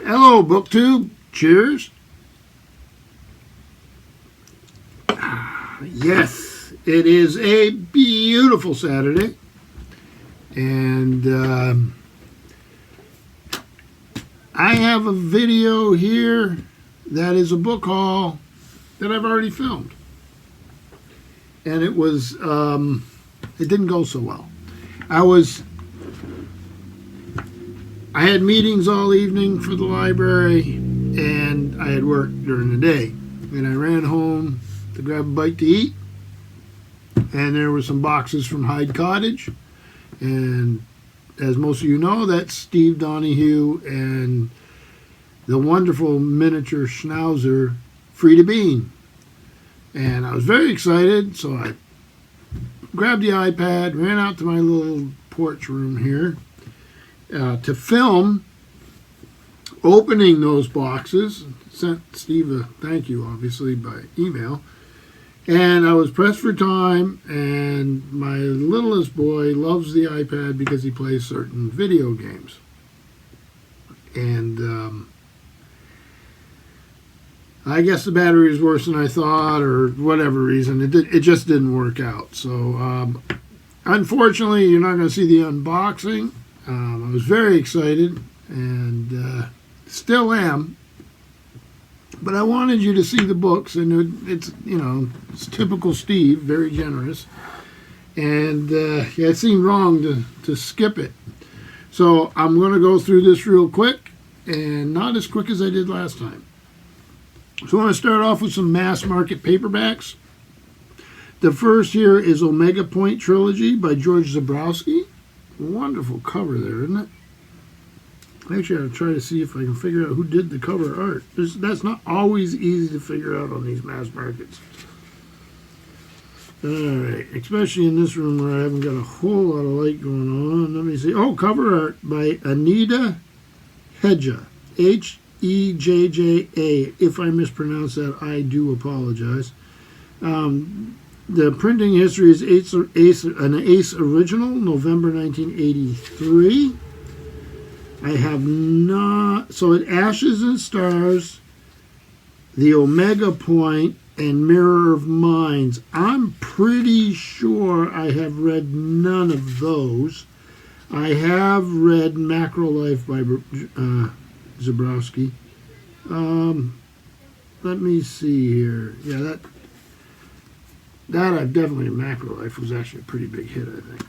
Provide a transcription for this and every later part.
Hello, BookTube. Cheers. Yes, it is a beautiful Saturday. And I have a video here that is a book haul that I've already filmed. And it was, it didn't go so well. I had meetings all evening for the library, and I had worked during the day. And I ran home to grab a bite to eat, and there were some boxes from Hyde Cottage. And as most of you know, that's Steve Donoghueish and the wonderful miniature schnauzer Frida Bean. And I was very excited, so I grabbed the iPad, ran out to my little porch room here to film opening those boxes. Sent Steve a thank you, obviously, by email. And I was pressed for time, and my littlest boy loves the iPad because he plays certain video games. And I guess the battery was worse than I thought, or whatever reason. It just didn't work out. So, unfortunately, you're not going to see the unboxing. I was very excited, and still am. But I wanted you to see the books, and it's, you know, it's typical Steve, very generous. And yeah, it seemed wrong to skip it. So I'm going to go through this real quick, and not as quick as I did last time. So I want to start off with some mass market paperbacks. The first here is Omega Point Trilogy by George Zebrowski. Wonderful cover there, isn't it? Actually, I'll try to see if I can figure out who did the cover art. That's not always easy to figure out on these mass markets. Alright, especially in this room where I haven't got a whole lot of light going on. Let me see. Oh, cover art by Anita Hedja. H-E-J-J-A. If I mispronounce that, I do apologize. The printing history is an Ace original, November 1983. I have not... So it Ashes and Stars, The Omega Point, and Mirror of Minds. I'm pretty sure I have read none of those. I have read Macro Life by Zebrowski. Let me see here. Yeah, that I've definitely... Macro Life was actually a pretty big hit, I think.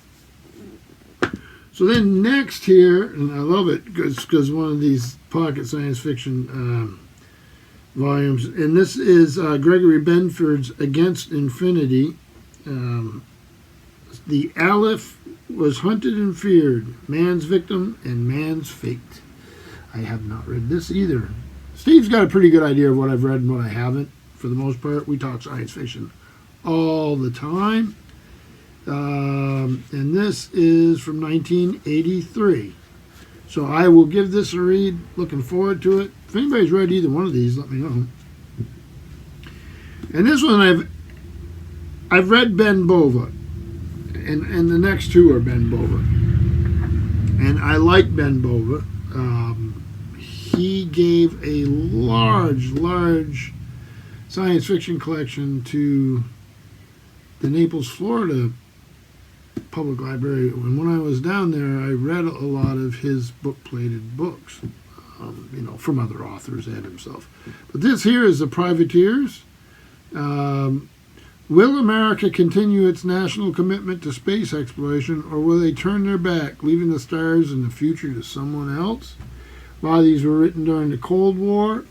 So then next here, and I love it because one of these pocket science fiction volumes, and this is Gregory Benford's Against Infinity. The Aleph was hunted and feared, man's victim and man's fate. I have not read this either. Steve's got a pretty good idea of what I've read and what I haven't. For the most part, we talk science fiction all the time. And this is from 1983. So I will give this a read. Looking forward to it. If anybody's read either one of these, let me know. And this one I've read Ben Bova. And the next two are Ben Bova. And I like Ben Bova. He gave a large science fiction collection to the Naples, Florida Public Library. And when I was down there, I read a lot of his book-plated books, you know, from other authors and himself. But this here is The Privateers. Will America continue its national commitment to space exploration, or will they turn their back, leaving the stars and the future to someone else? A lot of these were written during the Cold War.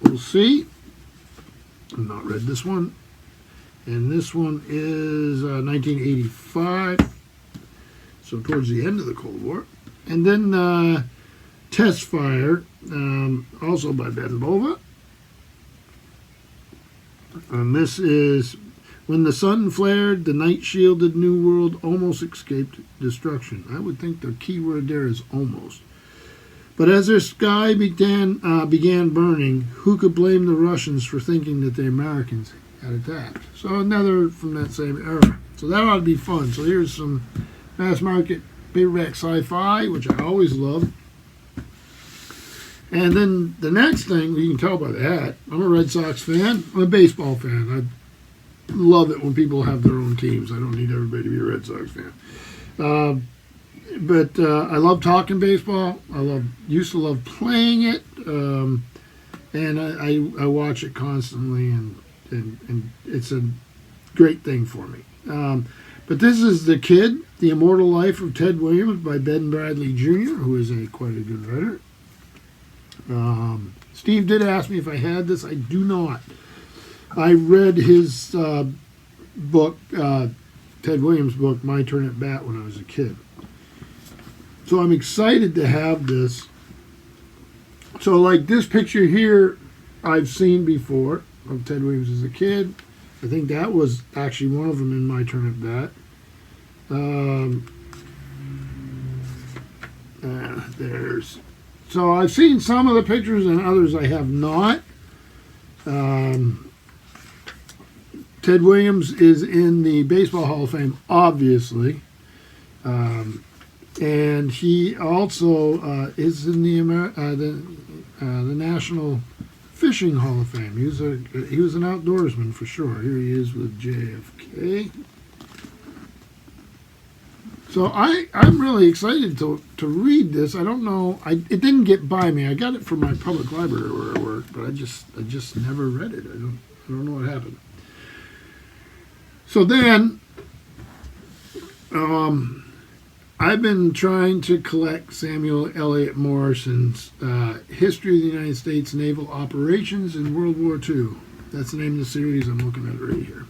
We'll see. I've not read this one. And this one is 1985, so towards the end of the Cold War. And then Test Fire, also by Ben Bova. And this is When the Sun Flared, the Night-Shielded New World Almost Escaped Destruction. I would think the key word there is almost. But as their sky began burning, who could blame the Russians for thinking that the Americans had attacked? So another from that same era. So that ought to be fun. So here's some mass market paperback sci-fi, which I always love. And then the next thing, you can tell by that, I'm a Red Sox fan. I'm a baseball fan. I love it when people have their own teams. I don't need everybody to be a Red Sox fan. But I love talking baseball. Used to love playing it, and I watch it constantly, and it's a great thing for me. But this is The Kid, The Immortal Life of Ted Williams by Ben Bradley Jr., who is quite a good writer. Steve did ask me if I had this. I do not. I read his book, Ted Williams' book, My Turn at Bat, when I was a kid. So I'm excited to have this. So like this picture here, I've seen before of Ted Williams as a kid. I think that was actually one of them in My Turn at Bat. So I've seen some of the pictures and others I have not. Ted Williams is in the Baseball Hall of Fame, obviously. And he also is in the National Fishing Hall of Fame. He was an outdoorsman for sure. Here he is with JFK. So I'm really excited to read this. I don't know. It didn't get by me. I got it from my public library where I work, but I just never read it. I don't know what happened. So then, I've been trying to collect Samuel Elliott Morrison's History of the United States Naval Operations in World War II. That's the name of the series I'm looking at right here.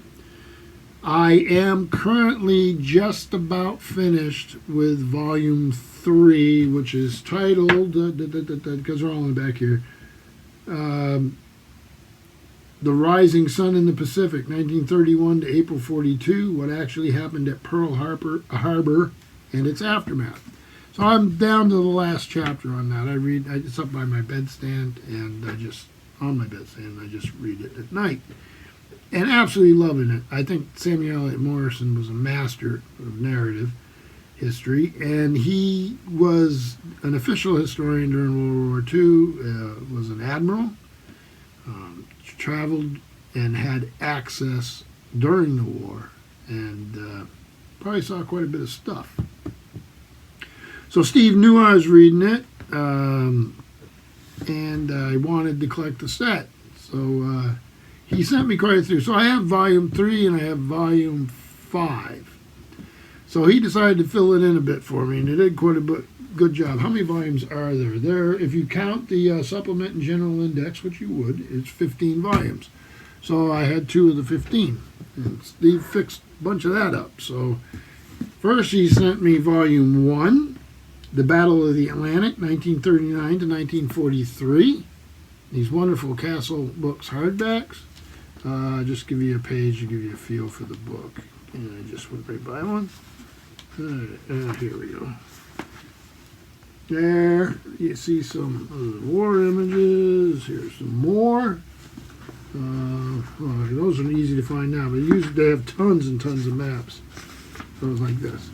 I am currently just about finished with Volume 3, which is titled, because they're all in the back here, The Rising Sun in the Pacific, 1931 to April 42, What Actually Happened at Pearl Harbor and Its Aftermath. So I'm down to the last chapter on that. It's up by my bedstand, and I just read it at night. And absolutely loving it. I think Samuel Elliott Morrison was a master of narrative history, and he was an official historian during World War II, was an admiral, traveled and had access during the war, and probably saw quite a bit of stuff. So Steve knew I was reading it, and I wanted to collect the set. So he sent me quite a few. So I have Volume 3 and I have Volume 5. So he decided to fill it in a bit for me, and he did quite a good job. How many volumes are there? If you count the supplement and general index, which you would, it's 15 volumes. So I had 2 of the 15. And Steve fixed a bunch of that up. So first he sent me Volume 1, The Battle of the Atlantic, 1939 to 1943. These wonderful Castle Books hardbacks. Just give you a page to give you a feel for the book. And I just went right by one. Here we go. There, you see some war images. Here's some more. Those are easy to find now, but usually they have tons and tons of maps. So it's like this.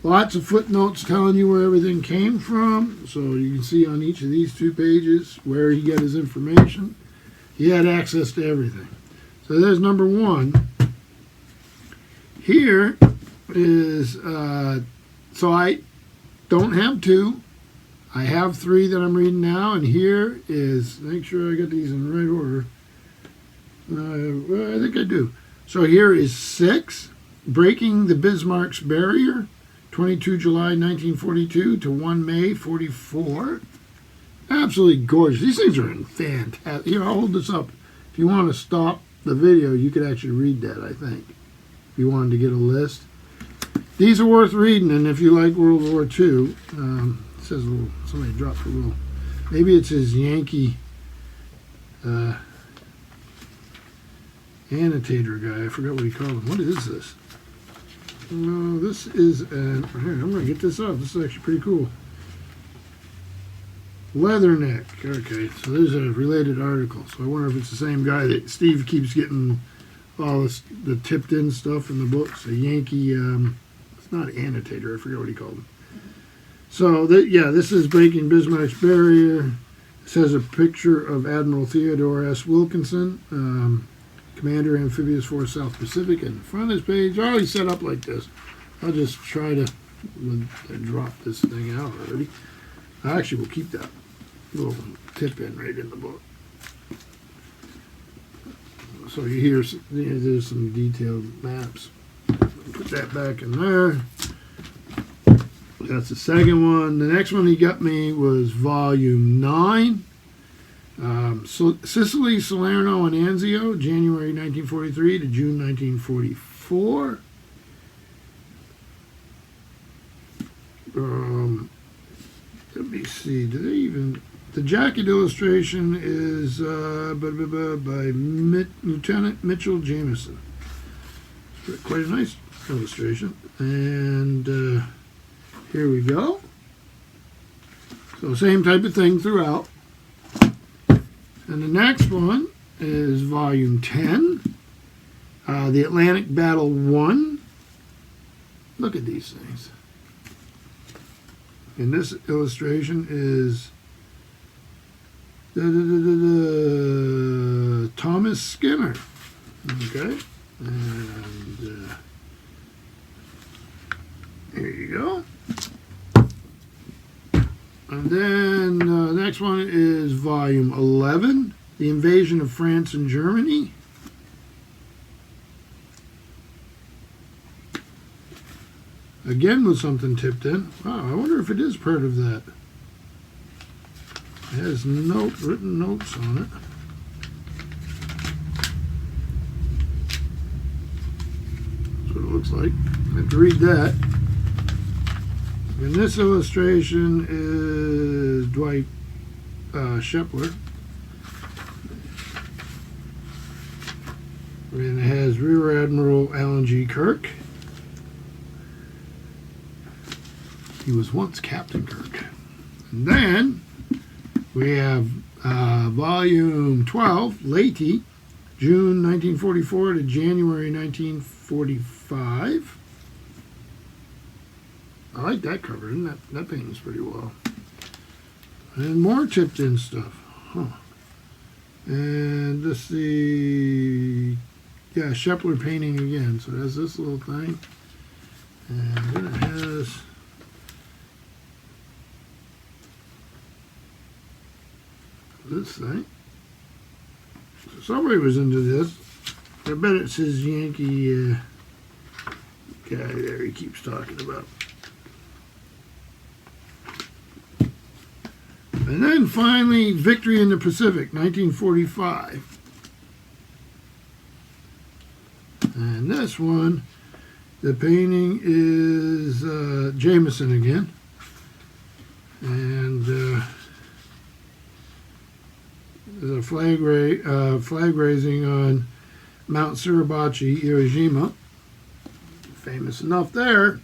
Lots of footnotes telling you where everything came from. So you can see on each of these 2 pages where he got his information. He had access to everything. So there's number 1. Here is, so I don't have 2. I have 3 that I'm reading now, and here is, make sure I got these in the right order. Well, I think I do. So here is 6, Breaking the Bismarck's Barrier, 22 July 1942 to 1 May 44. Absolutely gorgeous. These things are fantastic. Here, I'll hold this up. If you want to stop the video, you could actually read that, I think, if you wanted to get a list. These are worth reading, and if you like World War II, it says somebody dropped a little, maybe it's his Yankee annotator guy. I forgot what he called him. What is this? No, this is here, I'm going to get this up. This is actually pretty cool. Leatherneck. Okay, so there's a related article. So I wonder if it's the same guy that Steve keeps getting all this, the tipped in stuff in the books. A Yankee, it's not annotator, I forget what he called him. So, this is Breaking Bismarck's Barrier. This has a picture of Admiral Theodore S. Wilkinson, Commander, Amphibious Force, South Pacific, and the front of this page. They're always set up like this. I'll just try to drop this thing out already. I actually will keep that little tip in right in the book. So there's some detailed maps. Put that back in there. That's the second one. The next one he got me was volume 9. Sicily, Salerno, and Anzio, January 1943 to June 1944. Let me see. Do they even... The jacket illustration is by Lieutenant Mitchell Jameson. It's quite a nice illustration. And here we go. So same type of thing throughout. And the next one is volume 10. The Atlantic Battle 1. Look at these things. And this illustration is Thomas Skinner. Okay. And here you go. And then the next one is volume 11, The Invasion of France and Germany. Again with something tipped in. Wow, I wonder if it is part of that. It has written notes on it. That's what it looks like. I have to read that. And this illustration is Dwight Shepler. And it has Rear Admiral Alan G. Kirk. He was once Captain Kirk. And then we have volume 12, Leyte, June 1944 to January 1945. I like that cover, isn't that? That paintings pretty well. And more tipped in stuff. Huh. And let's see. Yeah, Shepler painting again. So it has this little thing. And then it has this thing. So somebody was into this. I bet it's his Yankee guy there he keeps talking about. And then finally, Victory in the Pacific, 1945. And this one, the painting is Jameson again. And there's a flag raising on Mount Suribachi, Iwo Jima. Famous enough there.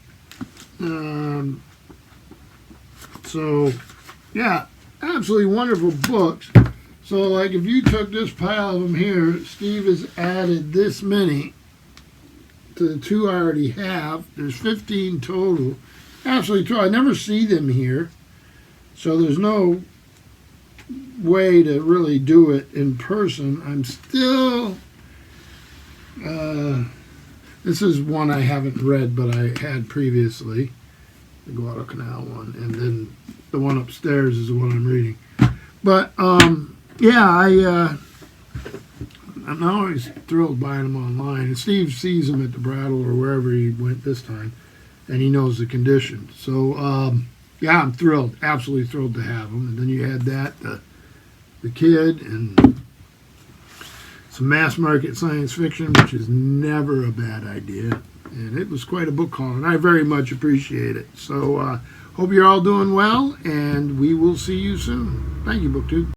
So, yeah. Absolutely wonderful books. So, like, if you took this pile of them here, Steve has added this many to the 2 I already have. There's 15 total. Absolutely true. I never see them here, so there's no way to really do it in person. I'm still... this is one I haven't read, but I had previously. The Guadalcanal one, and then the one upstairs is the one I'm reading. But yeah, I'm always thrilled buying them online. And Steve sees them at the Brattle or wherever he went this time, and he knows the condition. So yeah, I'm thrilled, absolutely thrilled to have them. And then you add that the kid and some mass market science fiction, which is never a bad idea. And it was quite a book haul, and I very much appreciate it. So, hope you're all doing well, and we will see you soon. Thank you, BookTube.